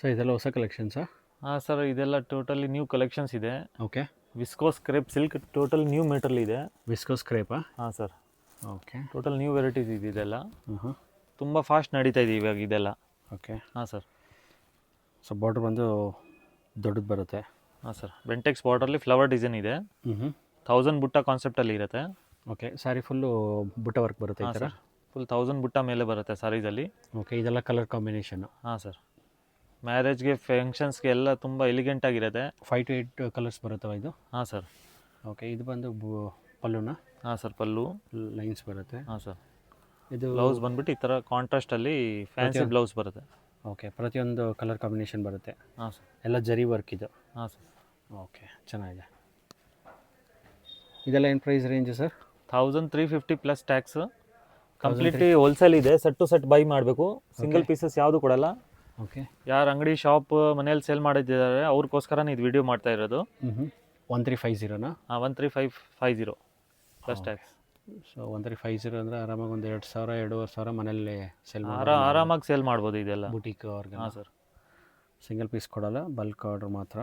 So ಇದೆಲ್ಲ ಹೊಸ ಕಲೆಕ್ಷನ್ಸಾ? ಹಾಂ ಸರ್, ಇದೆಲ್ಲ ಟೋಟಲಿ ನ್ಯೂ ಕಲೆಕ್ಷನ್ಸ್ ಇದೆ. Okay. Viscose crepe silk total new material ಇದೆ. ವಿಸ್ಕೋಸ್ ಕ್ರೇಪಾ? ಹಾಂ sir, okay. Total new varieties ಇದೆ ಇದೆಲ್ಲ. ಹಾಂ. ತುಂಬ ಫಾಸ್ಟ್ ನಡೀತಾ ಇದೆ ಇವಾಗ ಇದೆಲ್ಲ. ಓಕೆ. ಹಾಂ ಸರ್. ಸೊ ಬಾರ್ಡ್ರ್ ಬಂದು ದೊಡ್ಡದು ಬರುತ್ತೆ. ಹಾಂ ಸರ್, ಬೆಂಟೆಕ್ಸ್ ಬಾರ್ಡ್ರಲ್ಲಿ ಫ್ಲವರ್ ಡಿಸೈನ್ ಇದೆ. 1000 ಬುಟ್ಟ ಕಾನ್ಸೆಪ್ಟಲ್ಲಿ ಇರುತ್ತೆ. ಓಕೆ. ಸ್ಯಾರಿ ಫುಲ್ಲು ಬುಟ್ಟ ವರ್ಕ್ ಬರುತ್ತೆ ಈ ಥರ? ಫುಲ್ 1000 ಬುಟ್ಟ ಮೇಲೆ ಬರುತ್ತೆ ಸಾರೀಸಲ್ಲಿ. ಓಕೆ. ಇದೆಲ್ಲ ಕಲರ್ ಕಾಂಬಿನೇಷನ್ನು? ಹಾಂ ಸರ್, ಮ್ಯಾರೇಜ್ಗೆ ಫಂಕ್ಷನ್ಸ್ಗೆ ಎಲ್ಲ ತುಂಬ ಎಲಿಗೆಂಟ್ ಆಗಿರುತ್ತೆ. 5 to 8 ಕಲರ್ಸ್ ಬರುತ್ತವ ಇದು? ಹಾಂ ಸರ್. ಓಕೆ. ಇದು ಬಂದು ಪಲ್ಲುನಾ? ಹಾಂ ಸರ್, ಪಲ್ಲು ಲೈನ್ಸ್ ಬರುತ್ತೆ. ಹಾಂ ಸರ್. ಇದು ಬ್ಲೌಸ್ ಬಂದ್ಬಿಟ್ಟು ಈ ಥರ ಕಾಂಟ್ರಾಸ್ಟಲ್ಲಿ ಫ್ಯಾನ್ಸಿ ಬ್ಲೌಸ್ ಬರುತ್ತೆ. ಓಕೆ. ಪ್ರತಿಯೊಂದು ಕಲರ್ ಕಾಂಬಿನೇಷನ್ ಬರುತ್ತೆ. ಹಾಂ ಸರ್. ಎಲ್ಲ ಜರಿ ವರ್ಕ್ ಇದು? ಹಾಂ ಸರ್. ಓಕೆ, ಚೆನ್ನಾಗಿದೆ. ಇದೆಲ್ಲ ಏನು price range sir? 1350 plus tax. Completely wholesale ಇದೆ. ಸೆಟ್ ಟು ಸೆಟ್ ಬೈ ಮಾಡಬೇಕು, ಸಿಂಗಲ್ ಪೀಸಸ್ ಯಾವುದು ಕೊಡಲ್ಲ. ಓಕೆ. ಯಾರು ಅಂಗಡಿ ಶಾಪ್ ಮನೇಲಿ ಸೇಲ್ ಮಾಡಿದ್ದಾರೆ ಅವ್ರಿಗೋಸ್ಕರನೇ ಇದು ವಿಡಿಯೋ ಮಾಡ್ತಾ ಇರೋದು. 1350ನಾ? ಹಾಂ, 13550 ಪ್ಲಸ್ ಟ್ಯಾಕ್ಸ್. ಸೊ 1350 ಅಂದರೆ ಆರಾಮಾಗಿ ಒಂದು 2000 2,500 ಮನೇಲಿ ಸೇಲ್ ಆರಾಮಾಗಿ ಸೇಲ್ ಮಾಡ್ಬೋದು ಇದೆಲ್ಲ ಬುಟೀಕ್ ಅವ್ರಿಗೆ. ಹಾಂ ಸರ್. ಸಿಂಗಲ್ ಪೀಸ್ ಕೊಡಲ್ಲ, ಬಲ್ಕ್ ಆರ್ಡ್ರ್ ಮಾತ್ರ.